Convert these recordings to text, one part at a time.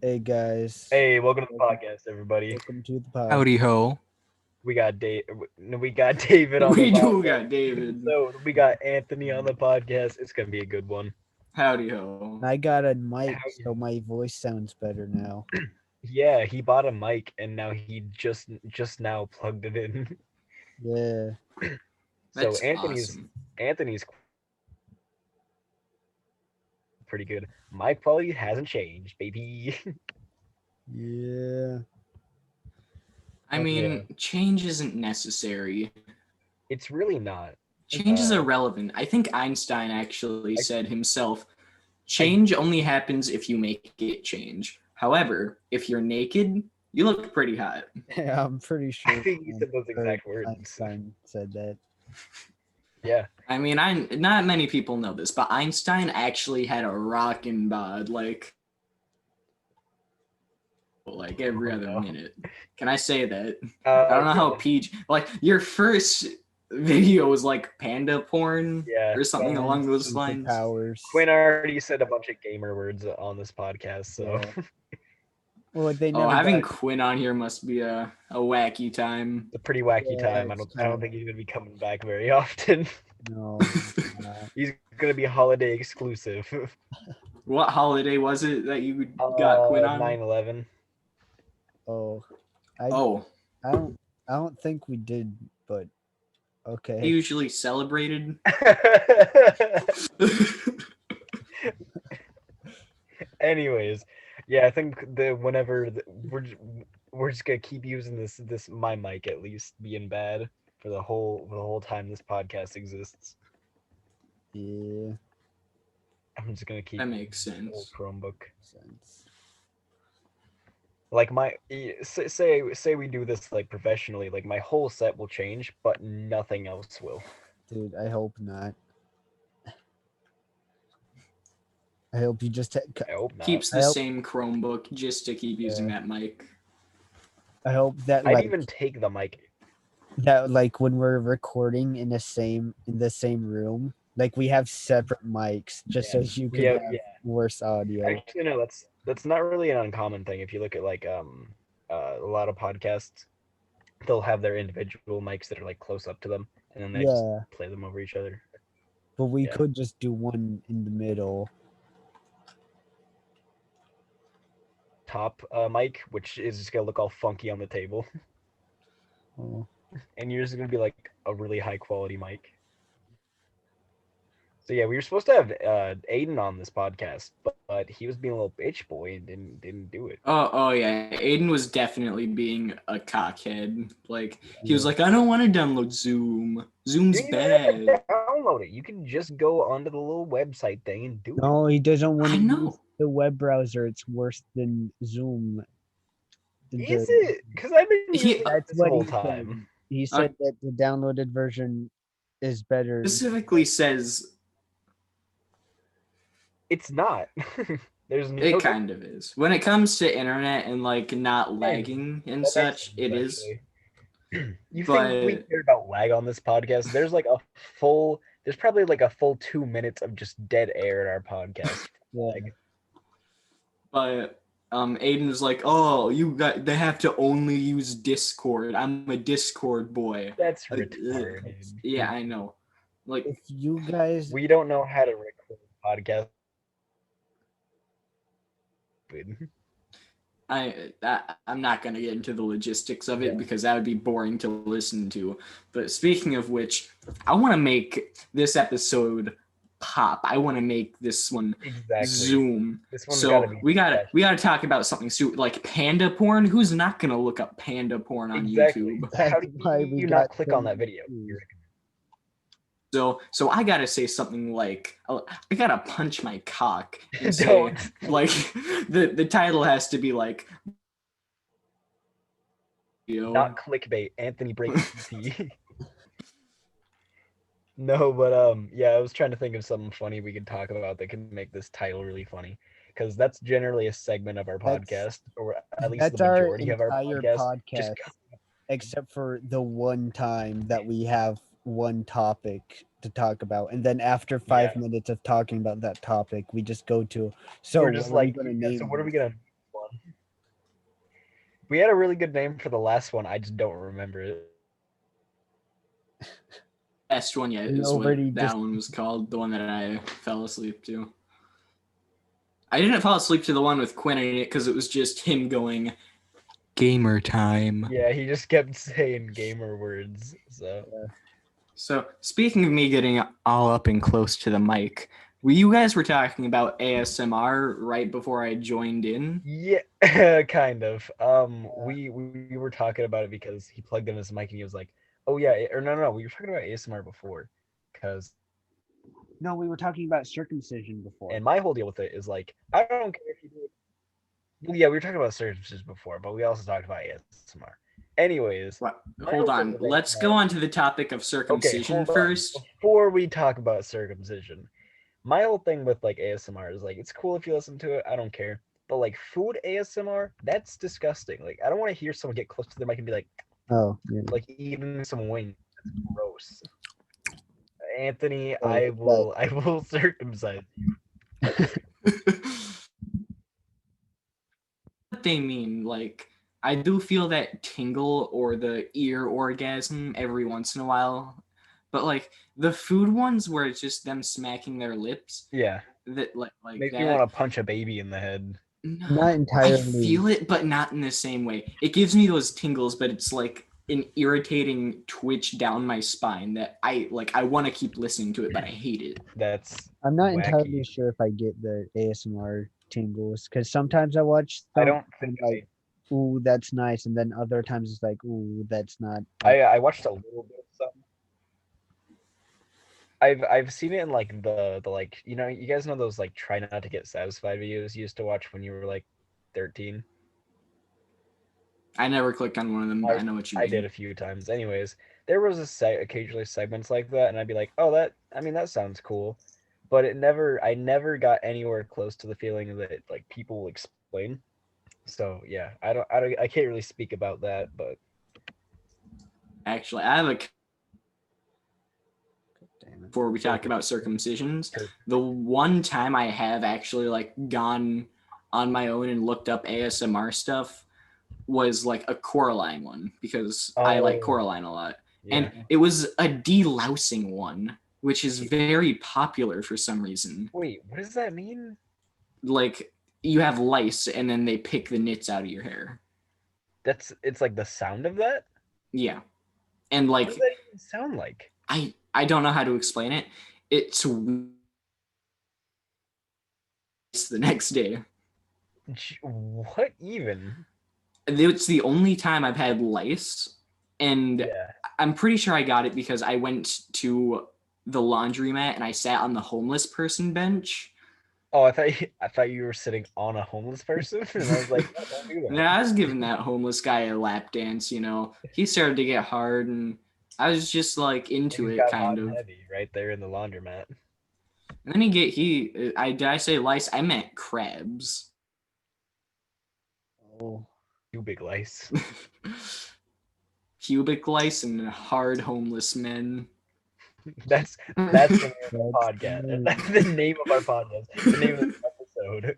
Hey guys, Hey, welcome to the podcast, everybody. welcome to the pod. Howdy ho. We got Dave. No, we got David on the We podcast. do got David. So we got Anthony on the podcast. It's gonna be a good one. Howdy ho. I got a mic, How- so my voice sounds better now. Yeah, he bought a mic and now he just now plugged it in. Yeah, So That's awesome. Anthony's pretty good. Mic quality hasn't changed, baby. yeah. I mean, change isn't necessary. It's really not. Change is irrelevant. I think Einstein actually said himself, change only happens if you make it change. However, if you're naked, you look pretty hot. Yeah, I'm pretty sure. I think he said those exact words. Einstein said that. Yeah. I mean, not many people know this, but Einstein actually had a rockin' bod like every other minute. Can I say that? I don't know how PG. Like your first video was like panda porn, or something along those lines. Powers. Quinn already said a bunch of gamer words on this podcast, so. Yeah. Well, they never having got... Quinn on here must be a wacky time. It's a pretty wacky time. I don't think he's gonna be coming back very often. No. He's gonna be holiday exclusive. What holiday was it that you got Quinn on? 9/11. Oh. I don't think we did, but okay. He usually celebrated. Anyways, yeah, I think we're just gonna keep using this my mic at least being bad for the whole time this podcast exists. Yeah. I'm just gonna keep That makes sense. Chromebook. Sense. Like say we do this like professionally, like my whole set will change, but nothing else will. Dude, I hope not. I hope you just I hope not. Keeps the same Chromebook just to keep using that mic. I hope that I'd even take the mic. That like when we're recording in the same room, like we have separate mics just so you can have worse audio. Actually, no, that's not really an uncommon thing. If you look at like a lot of podcasts, they'll have their individual mics that are like close up to them, and then they just play them over each other. But we could just do one in the middle. Top mic, which is just gonna look all funky on the table. Oh. And yours is gonna be like a really high quality mic. So yeah, we were supposed to have Aiden on this podcast, but he was being a little bitch boy and didn't do it. Oh yeah, Aiden was definitely being a cockhead. Like he was like, I don't want to download Zoom. Zoom's bad. Download it. You can just go onto the little website thing and do it. No, he doesn't want to know. The web browser. It's worse than Zoom. Is it? Because I've been using that's this what whole he time. said. He said that the downloaded version is better. Specifically says it's not. There's no it kind of is. When it comes to internet and like not lagging and such, it is. You think we care about lag on this podcast? There's probably like a full 2 minutes of just dead air in our podcast. But Aiden was like, "Oh, they have to only use Discord. I'm a Discord boy." That's retarded. Yeah, I know. Like, if you guys, we don't know how to record podcast. I'm not gonna get into the logistics of it because that would be boring to listen to. But speaking of which, I want to make this episode pop. I want to make this one Zoom. So we gotta talk about something like panda porn. Who's not gonna look up panda porn on YouTube? How do you not click on that video? So I gotta say something like, I gotta punch my cock and say, like, the title has to be like, not clickbait. Anthony breaks tea. No, but I was trying to think of something funny we could talk about that can make this title really funny, because that's generally a segment of our podcast, or at least the majority of our podcast. Except for the one time that we have one topic to talk about, and then after 5 minutes of talking about that topic, we just go to. So we're just like, so what are we gonna? We had a really good name for the last one. I just don't remember it. Best one yet is what that one was called. The one that I fell asleep to. I didn't fall asleep to the one with Quinn in it because it was just him going, gamer time. Yeah, he just kept saying gamer words. So speaking of me getting all up and close to the mic, you guys were talking about ASMR right before I joined in? Yeah, kind of. We were talking about it because he plugged in his mic and he was like, "Oh yeah," or no, we were talking about ASMR before, because. No, we were talking about circumcision before. And my whole deal with it is like, I don't care if you do it. Well, yeah, we were talking about circumcision before, but we also talked about ASMR. Anyways. Hold on. Let's go on to the topic of circumcision first. Before we talk about circumcision, my whole thing with like ASMR is like, it's cool if you listen to it. I don't care. But like food ASMR, that's disgusting. Like, I don't want to hear someone get close to their mic and be like, oh, yeah. Like eating some wings. That's gross. Anthony, I will circumcise you. What they mean, like, I do feel that tingle or the ear orgasm every once in a while, but like the food ones where it's just them smacking their lips. Yeah. That like makes me want to punch a baby in the head. No, not entirely. I feel it, but not in the same way. It gives me those tingles, but it's like an irritating twitch down my spine that I want to keep listening to it, but I hate it. I'm not entirely sure if I get the ASMR tingles, because sometimes I watch I don't think like, ooh, that's nice, and then other times it's like, ooh, that's not. I watched a little bit of some. I've seen it in like the like, you know, you guys know those like try not to get satisfied videos you used to watch when you were like 13. I never clicked on one of them, but I know what you mean. I did a few times. Anyways, there was occasionally segments like that, and I'd be like, oh, that sounds cool, but I never got anywhere close to the feeling that like people will explain. So yeah, I can't really speak about that, but actually, I have a. Before we talk about circumcisions, the one time I have actually like gone on my own and looked up ASMR stuff was like a Coraline one, because I like Coraline a lot. Yeah. And it was a delousing one, which is very popular for some reason. Wait, what does that mean? Like, you have lice and then they pick the nits out of your hair. It's like the sound of that? Yeah. And like, what does that even sound like? I don't know how to explain it. It's the next day. What even? It's the only time I've had lice, and I'm pretty sure I got it because I went to the laundromat and I sat on the homeless person bench. Oh, I thought you were sitting on a homeless person, and I was like, no, don't do that. Yeah, I was giving that homeless guy a lap dance. You know, he started to get hard, and I was just like into it, kind of. Heavy right there in the laundromat. And then did I say lice? I meant crabs. Oh. Pubic lice. Pubic lice and hard homeless men. That's the name of our podcast. That's the name of our podcast. The name of the episode.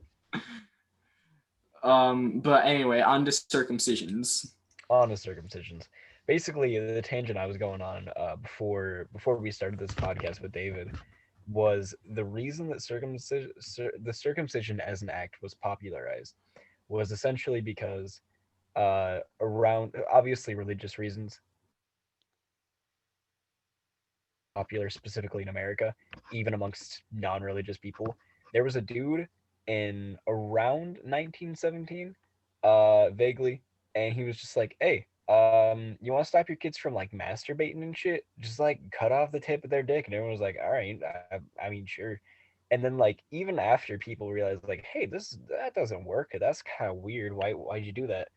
But anyway, on to circumcisions. Basically, the tangent I was going on before we started this podcast with David was the reason that the circumcision as an act was popularized was essentially because around obviously religious reasons, popular specifically in America, even amongst non-religious people. There was a dude in around 1917, vaguely, and he was just like, hey, you want to stop your kids from like masturbating and shit? Just like cut off the tip of their dick. And everyone was like, all right, I mean, sure. And then like even after people realized like, hey, that doesn't work, that's kind of weird, why'd you do that?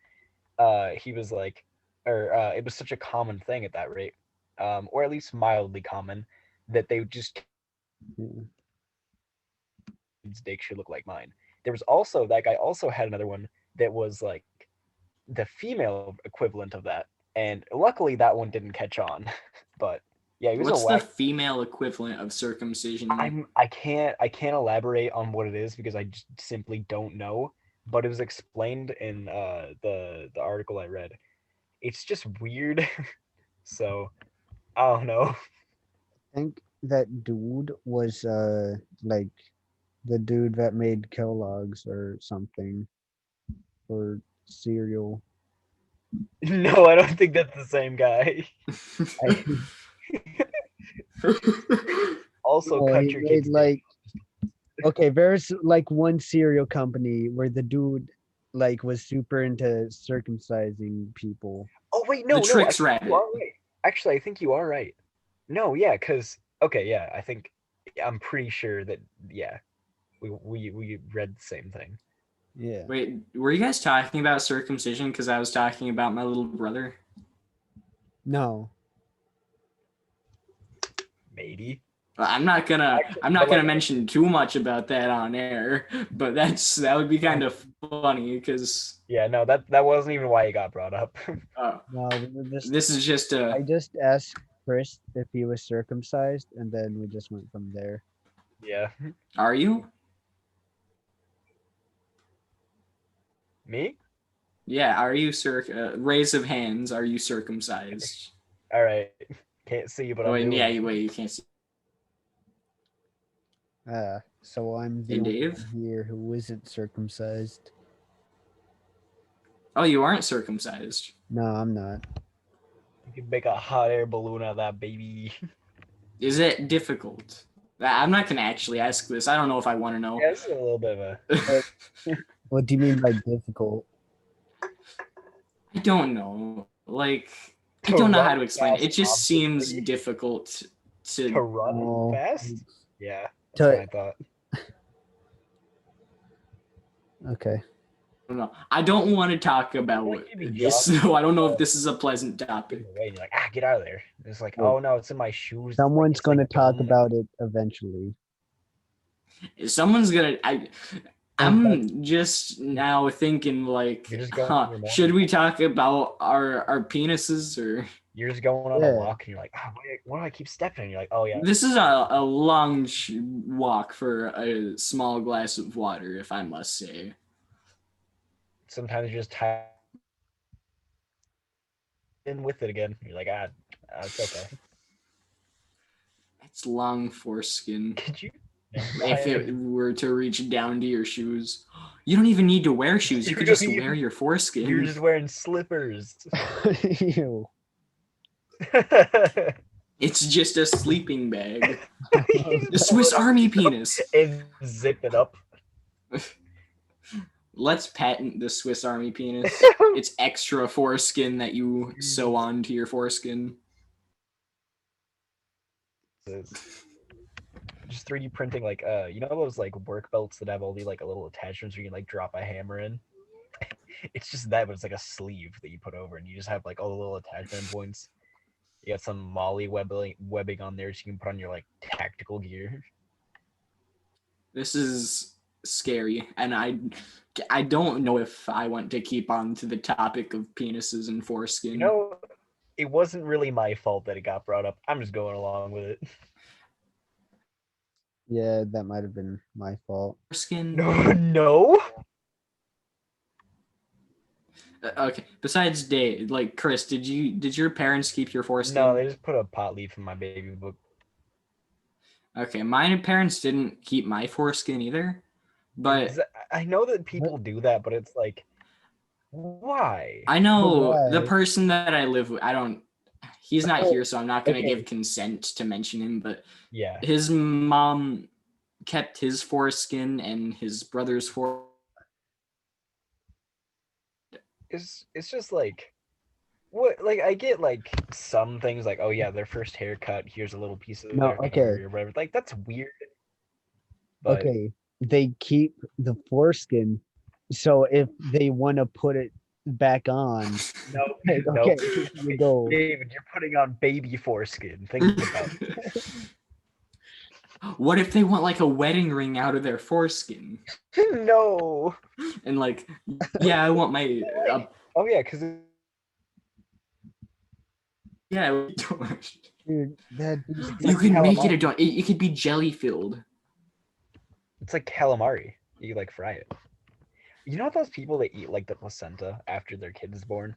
He was like, it was such a common thing at that rate, or at least mildly common, that they would just his dick should look like mine. There was also, that guy also had another one that was like the female equivalent of that, and luckily that one didn't catch on. But yeah, he was What's the female equivalent of circumcision? I can't elaborate on what it is because I just simply don't know. but it was explained in the article I read. It's just weird. So I don't know. I think that dude was like the dude that made Kellogg's or something, or cereal. No, I don't think that's the same guy. Also, No, cut he your made kid's like okay, there's like one cereal company where the dude like was super into circumcising people. Oh wait, The no, Trix you Rabbit. are right. Actually, I think you are right. No, yeah, because okay, yeah, I'm pretty sure that yeah, we read the same thing. Yeah. Wait, were you guys talking about circumcision? Because I was talking about my little brother. No. Maybe. I'm not gonna mention too much about that on air, but that would be kind of funny because Yeah, no, that wasn't even why it got brought up. No, we were just this is just I just asked Chris if he was circumcised, and then we just went from there. Yeah. Are you? Me? Yeah, are you raise of hands, are you circumcised? All right. Can't see, but I'm doing Yeah, it. you can't see. So I'm the Hey, only Dave? one here who isn't circumcised. Oh, you aren't circumcised. No, I'm not. You can make a hot air balloon out of that baby. Is it difficult? I'm not gonna actually ask this. I don't know if I want to know. Yeah, it's a little bit of a. What do you mean by difficult? I don't know. Like, I don't know how to explain it. It just seems difficult to run fast. Yeah, that's what I thought. Okay. I don't know. I don't want to talk about this, so I don't know if this is a pleasant topic. You're like, get out of there. It's like, oh no, it's in my shoes. Someone's going to talk about it eventually. Someone's gonna. I'm just now thinking like, should we talk about our penises or? You're just going on a walk and you're like, why do I keep stepping? And you're like, oh yeah. This is a long walk for a small glass of water, if I must say. Sometimes you're just tired in with it again. You're like, it's okay. It's long foreskin. Could you? If it were to reach down to your shoes, you don't even need to wear shoes. You could just wear your foreskin. You're just wearing slippers. Ew. It's just a sleeping bag. The Swiss Army penis. And zip it up. Let's patent the Swiss Army penis. It's extra foreskin that you sew onto your foreskin. Just 3D printing, like you know those like work belts that have all the like little attachments where you can like drop a hammer in. It's just that, but it's like a sleeve that you put over, and you just have like all the little attachment points. You got some molly webbing on there, so you can put on your like tactical gear. This is scary, and I don't know if I want to keep on to the topic of penises and foreskin. You know, it wasn't really my fault that it got brought up. I'm just going along with it. Yeah, that might have been my fault. Foreskin? No. Okay. Besides Dave, like Chris, did your parents keep your foreskin? No, they just put a pot leaf in my baby book. Okay, my parents didn't keep my foreskin either, but I know that people do that, but it's like, why? I know the person that I live with. He's not here, so I'm not going to give consent to mention him. But yeah, his mom kept his foreskin and his brother's foreskin. It's just like, what? Like I get like some things like, oh yeah, their first haircut. Here's a little piece of their hair or whatever. Like that's weird. But, okay, they keep the foreskin, so if they want to put it back on, no. David, you're putting on baby foreskin. Think about it. What if they want like a wedding ring out of their foreskin? No. And like, yeah, I want my. Oh yeah, because. Yeah. Dude, you can make it a donut. It could be jelly filled. It's like calamari. You like fry it. You know those people that eat like the placenta after their kid is born?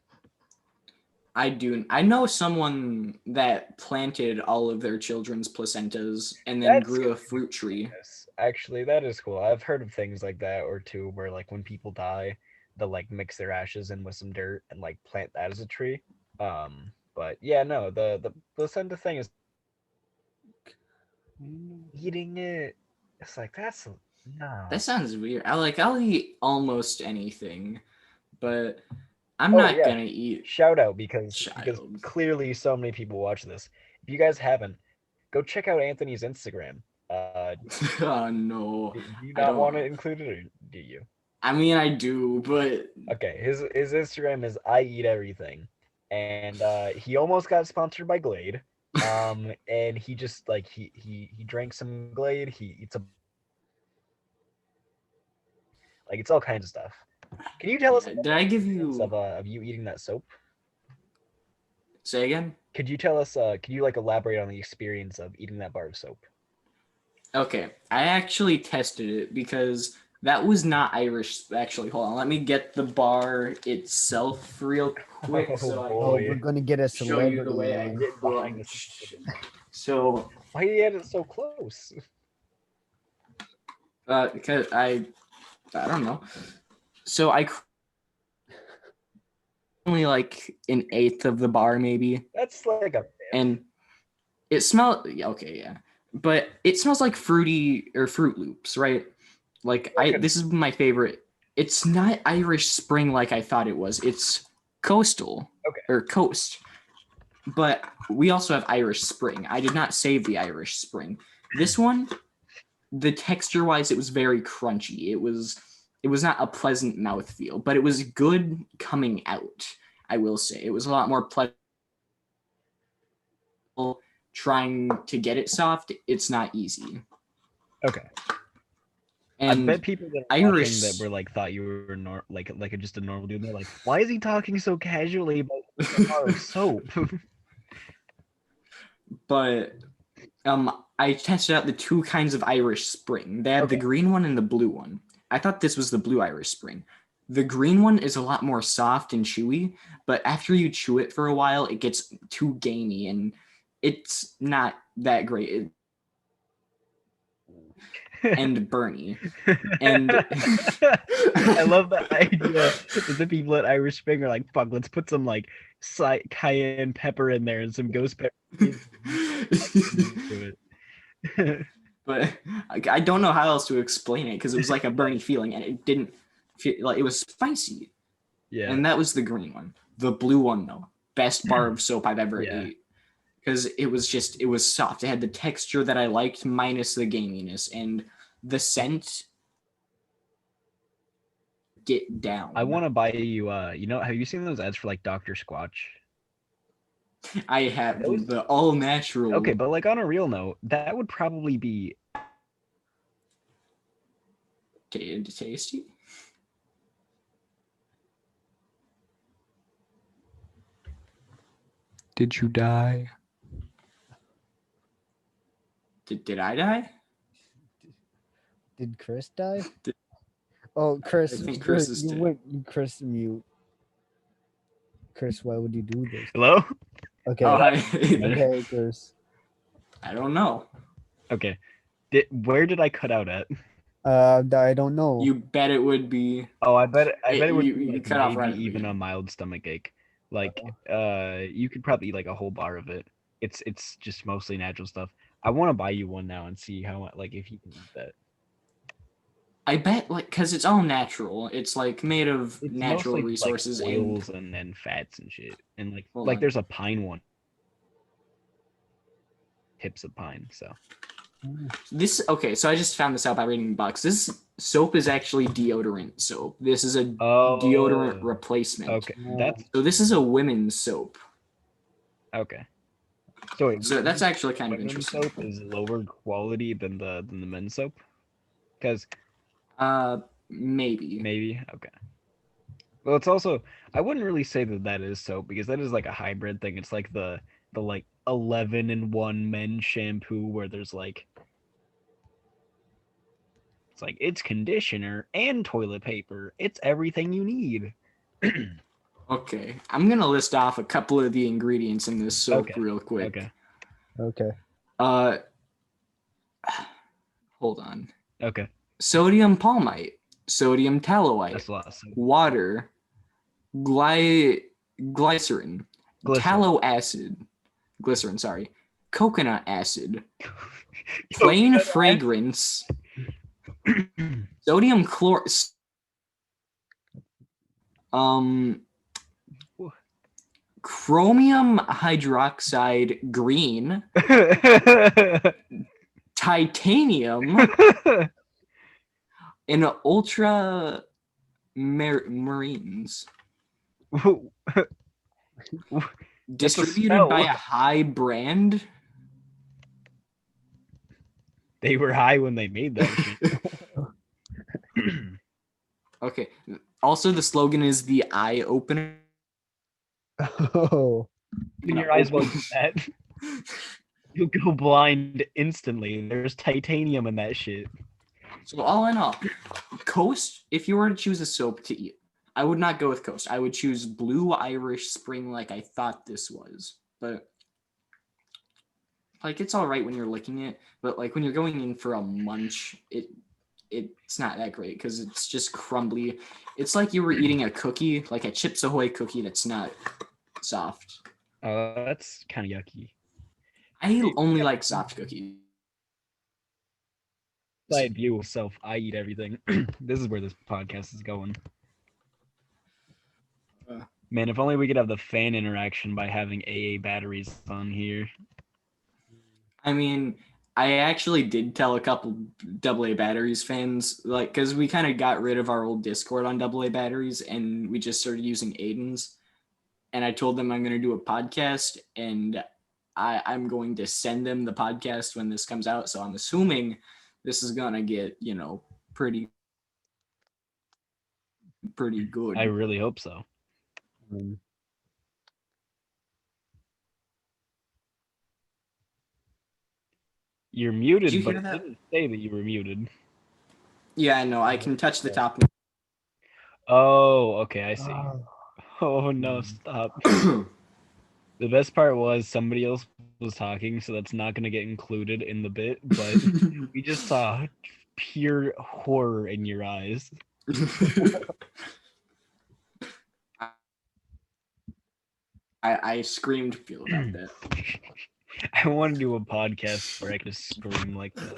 I do. I know someone that planted all of their children's placentas and then That's grew a fruit tree. Yes, actually, that is cool. I've heard of things like that, or two, where like when people die, they'll like mix their ashes in with some dirt and like plant that as a tree. But yeah, no, the placenta thing is eating it. It's like that's no. That sounds weird. I'll eat almost anything, but I'm Oh not yeah, gonna eat shout out because child. clearly so many people watch this. If you guys haven't, go check out Anthony's Instagram. Oh no, Do you I not want don't. to include it, or do you? I mean, I do, but Okay, his Instagram is I eat everything, and he almost got sponsored by Glade. And he just like he drank some Glade. He eats a like it's all kinds of stuff. Can you tell us yeah. about Did the I give experience you of you eating that soap? say again? Could you tell us? Could you like elaborate on the experience of eating that bar of soap? Okay, I actually tested it because that was not Irish. Actually, hold on. Let me get the bar itself real quick Oh so I Oh, can we're boy, gonna get a show you the celebrity way I now. getting behind the crunched. scenes. So, Why do you had it so close? because I don't know. So I only like an eighth of the bar maybe, That's like a and it smelled okay, yeah, but it smells like fruity or Fruit Loops, right? Like this is my favorite. It's not Irish Spring like I thought it was. It's coastal Okay. or coast, but we also have Irish Spring. I did not save the Irish Spring. This one, the texture wise, it was very crunchy. It was not a pleasant mouthfeel, but it was good coming out. I will say it was a lot more pleasant. Trying to get it soft, it's not easy. Okay. I And bet people that are Irish watching that were like thought you were like just a normal dude. They're like, why is he talking so casually about a bar of soap? but I tested out the two kinds of Irish Spring. They have the Okay. green one and the blue one. I thought this was the blue Irish Spring. The green one is a lot more soft and chewy, but after you chew it for a while, it gets too gamey and it's not that great. And Bernie. And I love the idea that the people at Irish Spring are like, fuck, let's put some like cayenne pepper in there and some ghost pepper. But I don't know how else to explain it because it was like a Bernie feeling and it didn't feel like it was spicy. Yeah. And that was the green one. The blue one though, best bar of soap I've ever ate. Because it was soft. It had the texture that I liked minus the gaminess and the scent get down. I want to buy you have you seen those ads for like Dr. Squatch? I have Those- the all natural. Okay, but like on a real note, that would probably be Tasty. Did you die? Did I die? Did Chris die? Did- Oh, Chris, I think Chris is you dead. went Chris mute. Chris, why would you do this? Hello? Okay, Oh, okay, Chris. I don't know. Okay. Where did I cut out at? I don't know. You bet it would be. Oh, I bet it would You- be you like cut off maybe right at the even a beginning. mild stomach ache. Like you could probably eat like a whole bar of it. It's just mostly natural stuff. I want to buy you one now and see how like if you can eat that. I bet like because it's all natural. It's like made of It's natural mostly just, like, resources and oils and fats and shit. And Hold like on. there's a pine one. Tips of pine, so. this. Okay, so I just found this out by reading the box. This soap is actually deodorant soap. This is a deodorant replacement. Okay, that's So this is a women's soap. okay. So wait, So that's actually kind of women's interesting. soap is lower quality than the men's soap? Because Maybe. maybe okay. Well, it's also I wouldn't really say that is soap because that is like a hybrid thing. It's like the like 11-in-1 men's shampoo where there's like It's like, it's conditioner and toilet paper. It's everything you need. Okay, I'm gonna list off a couple of the ingredients in this soap Okay, real quick. Okay. Okay. Hold on. Okay. Sodium palmite, sodium tallowite, That's a lot. So, water, glycerin, Glycerin. tallow acid, glycerin, sorry, coconut acid, plain fragrance, sodium chlor, chromium hydroxide green, titanium, and ultra marines. Distributed by a high brand. They were high when they made that shit. Okay. Also, the slogan is the eye opener. Oh. Open your eyes while you do that. You'll go blind instantly. There's titanium in that shit. So all in all, Coast, if you were to choose a soap to eat, I would not go with Coast. I would choose Blue Irish Spring like I thought this was. But like it's all right when you're licking it, but like when you're going in for a munch, it's not that great because it's just crumbly. It's like you were eating a cookie, like a Chips Ahoy cookie that's not soft. Oh, that's kind of yucky. I only like soft cookies. Side view of self, I eat everything. This is where this podcast is going. Man, if only we could have the fan interaction by having AA batteries on here. I mean, I actually did tell a couple AA batteries fans, like, because we kind of got rid of our old Discord on AA batteries and we just started using Aiden's. And I told them I'm going to do a podcast and I'm going to send them the podcast when this comes out. So I'm assuming this is going to get, pretty good. I really hope so. You're muted, but it didn't say that you were muted. Yeah, I know. I can touch the top. Oh, okay, I see. Oh no, stop. The best part was somebody else was talking, so that's not going to get included in the bit, but we just saw pure horror in your eyes. I screamed feel about that. I want to do a podcast where I can just scream like that.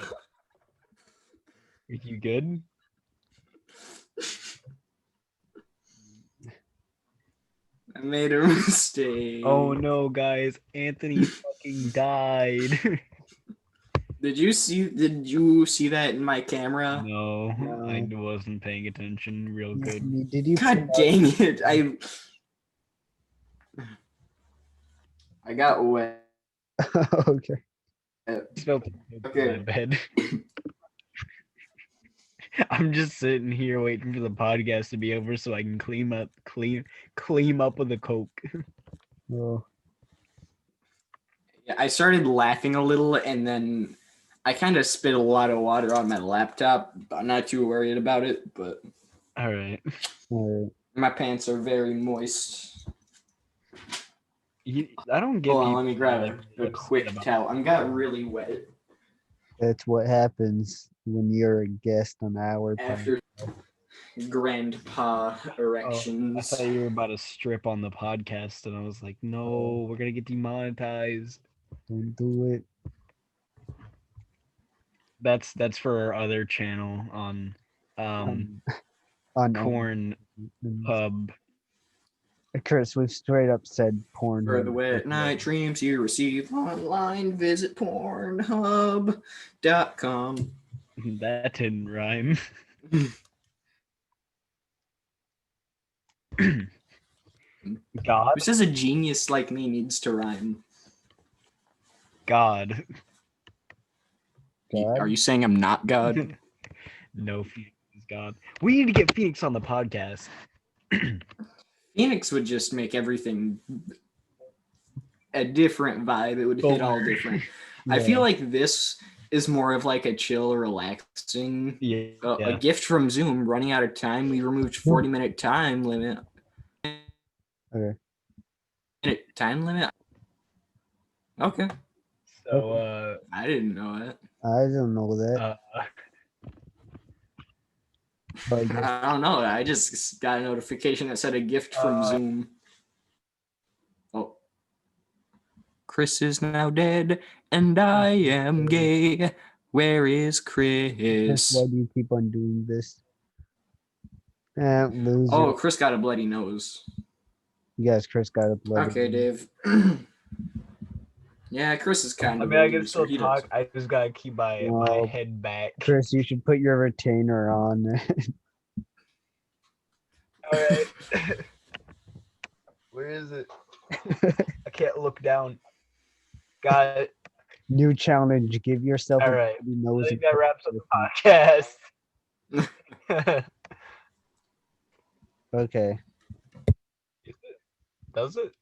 Are you good? I made a mistake. Oh no, guys! Anthony fucking died. Did you see that in my camera? No, I wasn't paying attention real good. Did you? God dang it! I got wet. Okay. Spilled my bed. I'm just sitting here waiting for the podcast to be over so I can clean up with a Coke. Oh. Yeah, I started laughing a little, and then I kind of spit a lot of water on my laptop. I'm not too worried about it, but all right. My pants are very moist. I don't get. Hold on, let me grab a quick towel. I got really wet. That's what happens when you're a guest on our after grandpa erections. I thought you were about to strip on the podcast, and I was like, no, we're gonna get demonetized. Don't do it. That's for our other channel on Corn Pub. Chris, we've straight up said porn. For the wet night dreams you receive online, visit pornhub.com. That didn't rhyme. God. Who says a genius like me needs to rhyme? God. Are you saying I'm not God? No, Phoenix is God. We need to get Phoenix on the podcast. Phoenix would just make everything a different vibe. It would hit all different. Yeah. I feel like this is more of like a chill, relaxing. Yeah. A gift from Zoom. Running out of time. We removed 40-minute time limit. Okay. Time limit. Okay. So I didn't know it. I don't know that. But I guess I don't know. I just got a notification that said a gift from Zoom. Oh. Chris is now dead, and I am gay. Where is Chris? why do you keep on doing this? Loser. Oh, Chris got a bloody nose. Yes, Chris got a bloody. Okay, Dave. Yeah, Chris is kind I of. mean, I can still He talk. does. I just gotta keep my Well, head back. Chris, you should put your retainer on. All right. Where is it? I can't look down. Got it. New challenge. Give yourself All a right. bloody nose. I think and that wraps up put the podcast. Okay. Does it?